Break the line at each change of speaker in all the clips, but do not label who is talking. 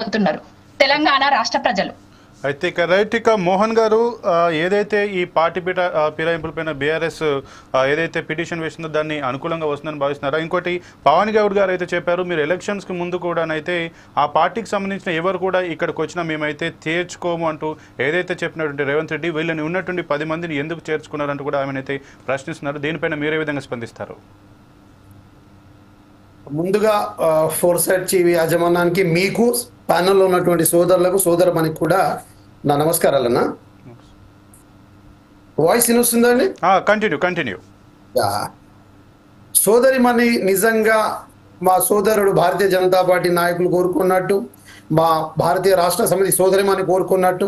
అవుతున్నారు తెలంగాణ రాష్ట్ర ప్రజలు.
అయితే ఇక రైట్ ఇక మోహన్ గారు ఏదైతే ఈ పార్టీ ఫిరాయింపులపైన బీఆర్ఎస్ ఏదైతే పిటిషన్ వేసిందో దాన్ని అనుకూలంగా వస్తుందని భావిస్తున్నారా? ఇంకోటి పవన్ గౌడ్ గారు అయితే చెప్పారు, మీరు ఎలక్షన్స్కి ముందు కూడానైతే ఆ పార్టీకి సంబంధించిన ఎవరు కూడా ఇక్కడికి వచ్చినా మేమైతే చేర్చుకోము అంటూ ఏదైతే చెప్పినటువంటి రేవంత్ రెడ్డి వీళ్ళని ఉన్నటువంటి 10 మందిని ఎందుకు చేర్చుకున్నారంటూ కూడా ఆమెనైతే ప్రశ్నిస్తున్నారు. దీనిపైన మీరే విధంగా స్పందిస్తారు?
ముందుగా ఫోర్సైట్ టీవీ యాజమాన్యానికి, మీకు ప్యానల్లో ఉన్నటువంటి సోదరులకు సోదరమణికి కూడా నా నమస్కారాలన్నా. వాయిస్ వినొస్తుందా అండి?
కంటిన్యూ.
సోదరిమణి నిజంగా మా సోదరుడు భారతీయ జనతా పార్టీ నాయకులు కోరుకున్నట్టు, మా భారతీయ రాష్ట్ర సమితి సోదరిమణి కోరుకున్నట్టు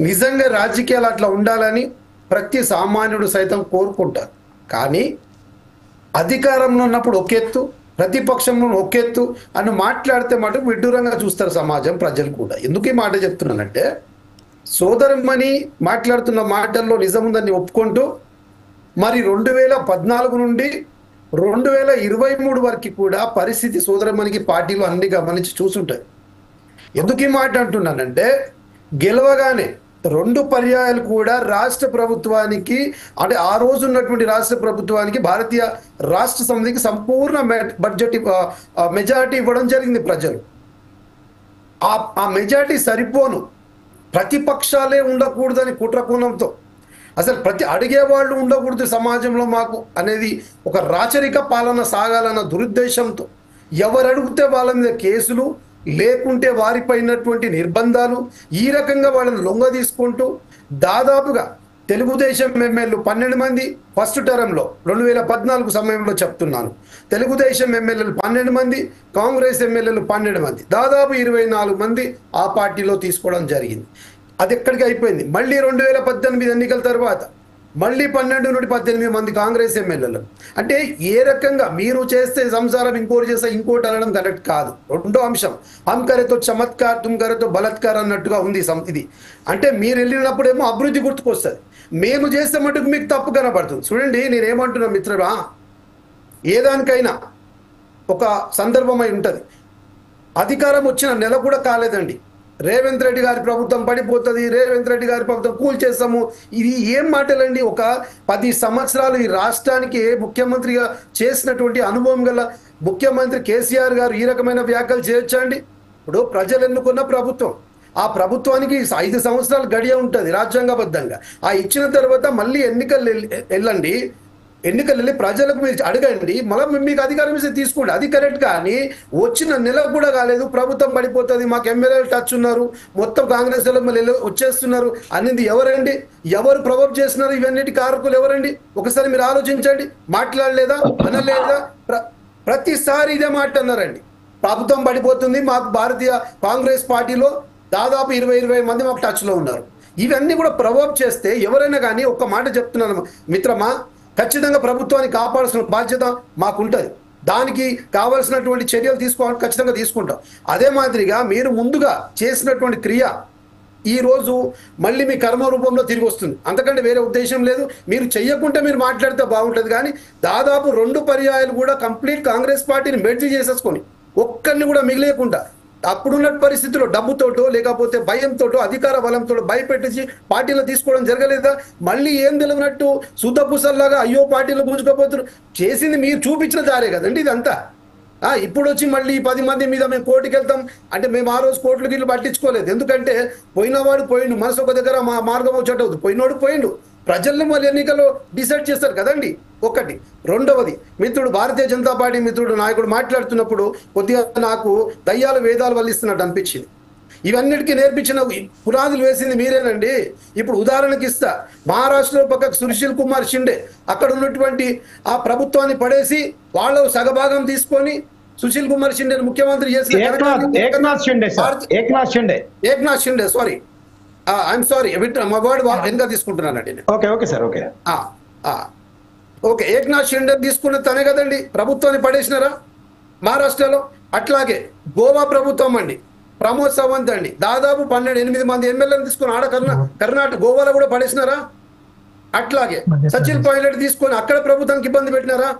నిజంగా రాజకీయాలు అట్లా ఉండాలని ప్రతి సామాన్యుడు సైతం కోరుకుంటారు. కానీ అధికారంలో ఉన్నప్పుడు ఒక ఎత్తు, ప్రతిపక్షంలో ఒక ఎత్తు అని మాట్లాడితే మటుకు విడ్డూరంగా చూస్తారు సమాజం, ప్రజలు కూడా. ఎందుకు ఈ మాట చెప్తున్నానంటే, సోదరమణి మాట్లాడుతున్న మాటల్లో నిజం ఉందని ఒప్పుకుంటూ మరి 2014 నుండి 2023 వరకు కూడా పరిస్థితి సోదరమణికి పార్టీలో అన్ని గమనించి చూసుంటాయి. ఎందుకు ఈ మాట అంటున్నానంటే, గెలవగానే 2 పర్యాయాలు కూడా రాష్ట్ర ప్రభుత్వానికి, అంటే ఆ రోజు ఉన్నటువంటి రాష్ట్ర ప్రభుత్వానికి భారతీయ రాష్ట్ర సమితికి సంపూర్ణ బడ్జెట్ మెజారిటీ ఇవ్వడం జరిగింది ప్రజలు. ఆ మెజారిటీ సరిపోను, ప్రతిపక్షాలే ఉండకూడదని కుట్రకోణంతో, అసలు అడిగేవాళ్ళు ఉండకూడదు సమాజంలో మాకు అనేది ఒక రాచరిక పాలన సాగాలన్న దురుద్దేశంతో ఎవరు అడిగితే వాళ్ళ మీద కేసులు, లేకుంటే వారిపైనటువంటి నిర్బంధాలు, ఈ రకంగా వాళ్ళని లొంగ తీసుకుంటూ దాదాపుగా తెలుగుదేశం ఎమ్మెల్యేలు 12 మంది ఫస్ట్ టర్మ్లో 2014 సమయంలో చెప్తున్నాను, తెలుగుదేశం ఎమ్మెల్యేలు 12 మంది, కాంగ్రెస్ ఎమ్మెల్యేలు 12 మంది, దాదాపు 24 మంది ఆ పార్టీలో తీసుకోవడం జరిగింది. అది ఎక్కడికి అయిపోయింది. మళ్ళీ 2018 ఎన్నికల తర్వాత మళ్ళీ 12 నుండి 18 మంది కాంగ్రెస్ ఎమ్మెల్యేలు. అంటే ఏ రకంగా మీరు చేస్తే సంసారం ఇంకోటి చేస్తే ఇంకోటి అనడం కరెక్ట్ కాదు. రెండో అంశం, హమ్ కరేతో చమత్కార్ తుమ్ కరేతో బలత్కార్ అన్నట్టుగా ఉంది ఇది. అంటే మీరు వెళ్ళినప్పుడేమో అభివృద్ధి గుర్తుకొస్తుంది, మేము చేస్తే మటుకు మీకు తప్పు కనబడుతుంది. చూడండి, నేనేమంటున్నా మిత్రుడా, ఏదానికైనా ఒక సందర్భమై ఉంటుంది. అధికారం వచ్చిన నెల కూడా కాలేదండి, రేవంత్ రెడ్డి గారి ప్రభుత్వం పడిపోతుంది, రేవంత్ రెడ్డి గారి ప్రభుత్వం కూల్చేస్తాము, ఇది ఏం మాటలండి? ఒక 10 సంవత్సరాలు ఈ రాష్ట్రానికి ముఖ్యమంత్రిగా చేసినటువంటి అనుభవం గల ముఖ్యమంత్రి కేసీఆర్ గారు ఈ రకమైన వ్యాఖ్యలు చేయొచ్చా అండి? ఇప్పుడు ప్రజలు ఎన్నుకున్న ప్రభుత్వం, ఆ ప్రభుత్వానికి 5 సంవత్సరాలు గడియ ఉంటుంది రాజ్యాంగబద్ధంగా. ఆ ఇచ్చిన తర్వాత మళ్ళీ ఎన్నికలు వెళ్ళి ప్రజలకు మీరు అడగండి, మళ్ళీ మీకు అధికారం ఇస్తే తీసుకోండి, అది కరెక్ట్. కానీ వచ్చిన నెలకు కూడా కాలేదు, ప్రభుత్వం పడిపోతుంది, మాకు ఎమ్మెల్యేలు టచ్ ఉన్నారు, మొత్తం కాంగ్రెస్ మళ్ళీ వచ్చేస్తున్నారు అనేది ఎవరండి? ఎవరు ప్రొవోక్ చేస్తున్నారు? ఇవన్నిటి కారకులు ఎవరండి? ఒకసారి మీరు ఆలోచించండి. మాట్లాడలేదా, అనలేదా? ప్రతిసారి ఇదే మాట అన్నారండి, ప్రభుత్వం పడిపోతుంది, మాకు భారతీయ కాంగ్రెస్ పార్టీలో దాదాపు 20 మంది మాకు టచ్లో ఉన్నారు. ఇవన్నీ కూడా ప్రొవోక్ చేస్తే ఎవరైనా కానీ ఒక్క మాట చెప్తున్నాను మిత్రమా, ఖచ్చితంగా ప్రభుత్వాన్ని కాపాడాల్సిన బాధ్యత మాకుంటుంది. దానికి కావాల్సినటువంటి చర్యలు తీసుకోవాలని ఖచ్చితంగా తీసుకుంటాం. అదే మాదిరిగా మీరు ముందుగా చేసినటువంటి క్రియ ఈరోజు మళ్ళీ మీ కర్మ రూపంలో తిరిగి వస్తుంది, అంతకంటే వేరే ఉద్దేశం లేదు. మీరు చెయ్యకుంటే మీరు మాట్లాడితే బాగుంటుంది. కానీ దాదాపు 2 పర్యాయాలు కూడా కంప్లీట్ కాంగ్రెస్ పార్టీని మెర్జ్ చేసేసుకొని ఒక్కరిని కూడా మిగిలేకుండా అప్పుడున్న పరిస్థితుల్లో డబ్బుతోటో లేకపోతే భయంతోటో అధికార బలంతో భయపెట్టించి పార్టీలో తీసుకోవడం జరగలేదా? మళ్ళీ ఏం తెలియనట్టు సుద్దపుసల్లాగా అయ్యో పార్టీలో గుంజుకోపోతున్నారు. చేసింది మీరు చూపించిన దారే కదండి ఇదంతా. ఇప్పుడు వచ్చి మళ్ళీ 10 మంది మీద మేము కోర్టుకి వెళ్తాం అంటే మేము ఆ రోజు కోర్టులకి ఇల్లు పట్టించుకోలేదు. ఎందుకంటే పోయినవాడు పోయిండు, మనసు ఒక దగ్గర మా మార్గం వచ్చేటవుతుంది, పోయినోడు పోయిండు. ప్రజలను మళ్ళీ ఎన్నికల్లో డిసైడ్ చేస్తారు కదండి. ఒకటి. రెండవది, మిత్రుడు భారతీయ జనతా పార్టీ మిత్రుడు నాయకుడు మాట్లాడుతున్నప్పుడు కొద్దిగా నాకు దయ్యాలు వేదాలు వల్లిస్తున్నట్టు అనిపించింది. ఇవన్నిటికీ నేర్పించిన పునాదులు వేసింది మీరేనండి. ఇప్పుడు ఉదాహరణకి ఇస్తా, మహారాష్ట్రలో పక్కకు సుశీల్ కుమార్ షిండే అక్కడ ఉన్నటువంటి ఆ ప్రభుత్వాన్ని పడేసి వాళ్ళు సగభాగం తీసుకొని సుశీల్ కుమార్ షిండే ముఖ్యమంత్రి చేసిన Eknath Shinde sorry I'm sorry మా వర్డ్ వెనుక తీసుకుంటున్నానండి. ఓకే, ఏక్నాథ్ షిండే తీసుకున్న తనే కదండి ప్రభుత్వాన్ని పడేసినారా మహారాష్ట్రలో. అట్లాగే గోవా ప్రభుత్వం అండి, ప్రమోద్ సావంత్ అండి, దాదాపు 8 మంది ఎమ్మెల్యేలు తీసుకుని ఆడ కర్ణాటక గోవాలో కూడా పడేసినారా. అట్లాగే సచిన్ పైలట్ తీసుకొని అక్కడ ప్రభుత్వానికి ఇబ్బంది పెట్టినారా.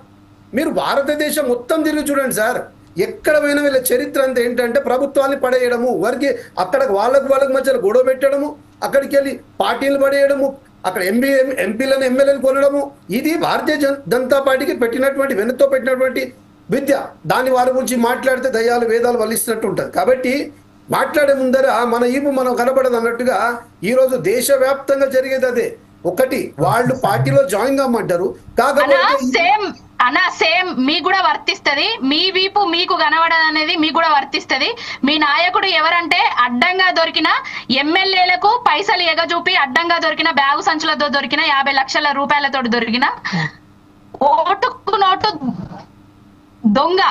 మీరు భారతదేశం మొత్తం తిరిగి చూడండి సార్, ఎక్కడ పోయినా వీళ్ళ చరిత్ర అంతా ఏంటంటే ప్రభుత్వాన్ని పడేయడము, వారికి అక్కడ వాళ్ళకు మధ్యలో గొడవ పెట్టడము, అక్కడికి వెళ్ళి పార్టీలు పడేయడము, అక్కడ ఎంపీలను ఎమ్మెల్యేలు కొనడము. ఇది భారతీయ జనతా పార్టీకి పెట్టినటువంటి వెనుతో పెట్టినటువంటి విద్య. దాని వారి గురించి మాట్లాడితే దయ్యాలు వేదాలు వల్లిస్తున్నట్టు ఉంటుంది. కాబట్టి మాట్లాడే ముందర మన ఈపు మనం కనబడదు అన్నట్టుగా ఈరోజు దేశవ్యాప్తంగా జరిగేది అదే. ఒకటి, వాళ్ళు పార్టీలో జాయిన్ కమ్మంటారు,
సేమ్ మీకు కూడా వర్తిస్తది. మీ వీపు మీకు కనబడదు అనేది మీకు కూడా వర్తిస్తది. మీ నాయకుడు ఎవరంటే అడ్డంగా దొరికిన ఎమ్మెల్యేలకు పైసలు ఎగజూపి అడ్డంగా దొరికిన బ్యాగు సంచులతో దొరికిన 50 లక్షల రూపాయలతో దొరికిన ఓటుకు నోటు దొంగ.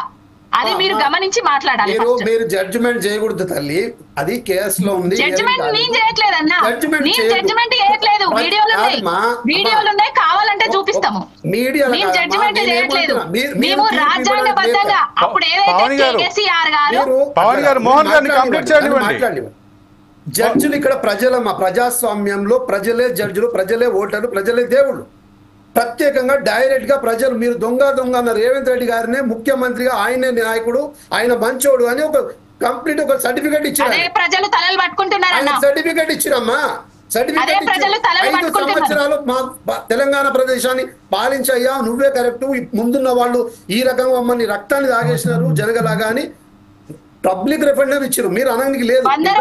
అది మీరు గమనించి మాట్లాడాలి.
మీరు జడ్జిమెంట్ చేయకూడదు తల్లి, అది కేసులో ఉంది.
జడ్జిమెంట్ నేను చేయట్లేదు అన్న, నేను జడ్జిమెంట్ చేయట్లేదు. వీడియోలు ఉన్నాయి, కావాలంటే చూపిస్తాము. నేను జడ్జిమెంట్ చేయట్లేదు. మేము రాజ్యాంగబద్ధంగా అప్పుడు ఏదైతే కేసీఆర్ గారు
మోహన్ గారిని కంప్లీట్ చేయండి.
జడ్జిలు ఇక్కడ ప్రజలమ్మా, ప్రజాస్వామ్యంలో ప్రజలే జడ్జిలు, ప్రజలే ఓటర్లు, ప్రజలే దేవుళ్ళు. ప్రత్యేకంగా డైరెక్ట్ గా ప్రజలు మీరు దొంగ అన్న రేవంత్ రెడ్డి గారినే ముఖ్యమంత్రిగా, ఆయనే నాయకుడు, ఆయన మంచోడు అని ఒక కంప్లీట్ ఒక సర్టిఫికేట్ ఇచ్చారు.
ప్రజలు తలలు పట్టుకుంటున్నారు.
సర్టిఫికేట్ ఇచ్చిరమ్మా, సర్టిఫికేట్ 5 సంవత్సరాలు మా తెలంగాణ ప్రదేశాన్ని పాలించయ్యా, నువ్వే కరెక్ట్, ముందున్న వాళ్ళు ఈ రకంగా మమ్మల్ని రక్తాన్ని తాగేసినారు జరగలాగా అని పబ్లిక్ రెఫరెండం ఇచ్చారు. మీరు అనడానికి లేదు.
100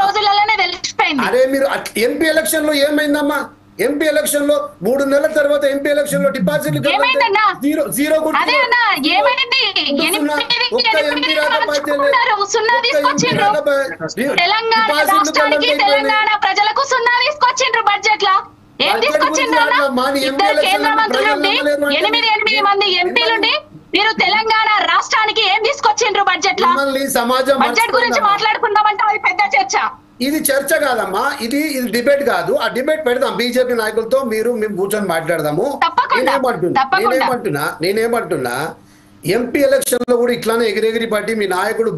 రోజులలోనే తెలిసిపోయింది.
అరే మీరు ఎంపీ ఎలక్షన్ లో ఏమైందమ్మా? ఎంపీ ఎలక్షన్ లో 3 నెలల తర్వాత ఎంపీ ఎలక్షన్ లో డిపాజిట్లు జీరో
తెలంగాణ ప్రజలకు 0 తీసుకొచ్చిండ్రు బడ్జెట్ లో. ఏం తీసుకొచ్చిండ్రు? 2 కేంద్ర మంత్రులుండి 8 మంది ఎంపీలుండి మీరు తెలంగాణ రాష్ట్రానికి ఏం తీసుకొచ్చిండ్రు బడ్జెట్ లో? బడ్జెట్ గురించి మాట్లాడుకుందామంటే అది పెద్ద చర్చ.
ఇది చర్చ కాదమ్మా, ఇది డిబేట్ కాదు. ఆ డిబేట్ పెడదాం బీజేపీ నాయకులతో, మేము కూర్చొని మాట్లాడదాము. నేనేమంటున్నా ఎంపీ ఎలక్షన్ లో కూడా ఇట్లానే ఎగిరెగిరి పట్టి మీ నాయకుడు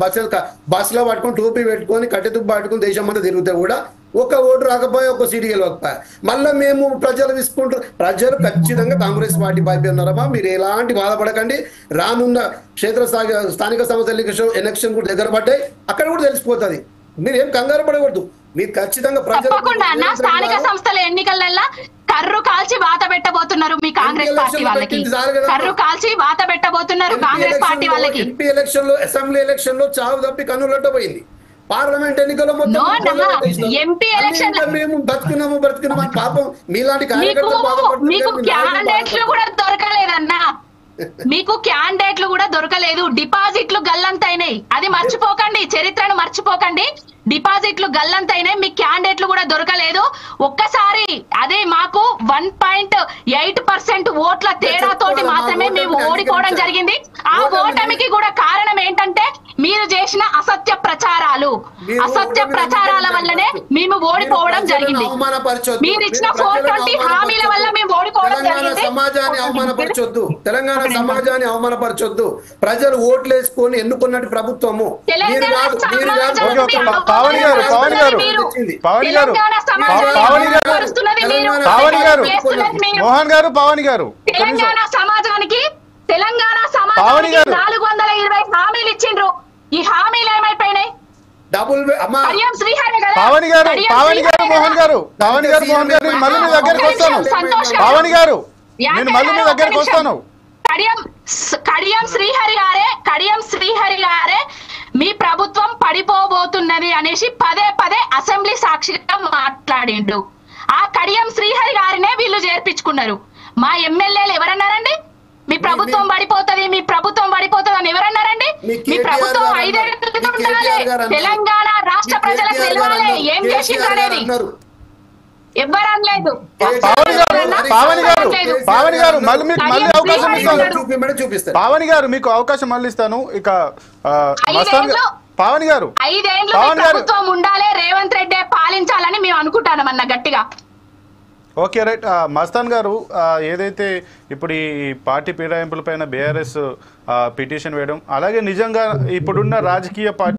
బస్సులో పట్టుకొని టోపీ పెట్టుకొని కట్టెతుప్పు పట్టుకుని దేశం అంతా తిరిగితే కూడా ఒక ఓటు రాకపోయా, ఒక సీటు గెలవకపోయా, మళ్ళీ మేము ప్రజలు తీసుకుంటారు. ప్రజలు ఖచ్చితంగా కాంగ్రెస్ పార్టీ పైపు ఉన్నారమ్మా, మీరు ఎలాంటి బాధపడకండి. రానున్న స్థానిక సంస్థల ఎలక్షన్ కూడా దగ్గర పడ్డాయి, అక్కడ కూడా తెలిసిపోతుంది. మీరు ఏం కంగారు పడకూడదు. మీరు ఖచ్చితంగా
స్థానిక సంస్థల ఎన్నికల కర్రు కాల్చి వాత పెట్టబోతున్నారు మీ కాంగ్రెస్ పార్టీ వాళ్ళకి. కర్రు కాల్చి వాత పెట్టబోతున్నారు కాంగ్రెస్ పార్టీ వాళ్ళకి.
ఎంపీ ఎలక్షన్ లో, అసెంబ్లీ ఎలక్షన్ లో చావు తప్పి కన్నులట్ట పోయింది. పార్లమెంట్ ఎన్నికల్లో
ఎంపీ ఎలక్షన్
మేము బతుకున్నాము పాపం మీలాంటి
మీకు క్యాండిడేట్లు కూడా దొరకలేదన్నా, మీకు క్యాండిడేట్లు కూడా దొరకలేదు. డిపాజిట్లు గల్లంతైనాయి, అది మర్చిపోకండి, చరిత్రను మర్చిపోకండి. డిపాజిట్లు గల్లంతైనాయి, మీ క్యాండిడేట్లు కూడా దొరకలేదు. ఒక్కసారి అదే మాకు 1.8% ఓట్ల తేడాతోటి మాత్రమే మేము ఓడిపోవడం జరిగింది. ఆ ఓటమికి కూడా కారణం ఏంటంటే మీరు చేసిన అసత్య ప్రచారాలు. అసత్య ప్రచారాల వల్లనే మేము ఓడిపోవడం జరిగింది. మీరు ఇచ్చిన 420 హామీల వల్ల మేము ఓడిపోవడం జరిగింది.
సమాజాన్ని అవమానపరచొద్దు, తెలంగాణ సమాజాన్ని అవమానపరచొద్దు. ప్రజలు ఓట్లు వేసుకొని ఎన్నుకున్నట్టు ప్రభుత్వము
తెలంగాణ సమాజానికి 420 హామీలు ఇచ్చిండ్రు. ఈ హామీలు ఏమైపోయినాయి? కడియం శ్రీహరి గారే మీ ప్రభుత్వం పడిపోబోతున్నది అనేసి పదే అసెంబ్లీ సాక్షిగా మాట్లాడిండు. ఆ కడియం శ్రీహరి గారినే వీళ్ళు చేర్పించుకున్నారు. మా ఎమ్మెల్యేలు ఎవరన్నారండి మీ ప్రభుత్వం పడిపోతుంది అని ఎవరన్నారండి? మీ ప్రభుత్వం 5 ఏళ్ళు ఉండాలి, తెలంగాణ రాష్ట్ర ప్రజలకు తెలియాలి ఏం చేసింది అనేది ఎవరు అనలేదు.
పావని గారు మీకు అవకాశం మళ్ళీ ఇస్తాను. ఇక పావని గారు
5 ఏళ్ళు ప్రభుత్వం ఉండాలి, రేవంత్ రెడ్డి పాలించాలని మేము అనుకుంటామన్న గట్టిగా.
Okay right. మస్తాన్ గారు ఏదైతే ఇప్పుడు ఈ పార్టీ ఫిరాయింపులపైన బీఆర్ఎస్ పిటిషన్ వేయడం, అలాగే నిజంగా ఇప్పుడున్న రాజకీయ పార్టీ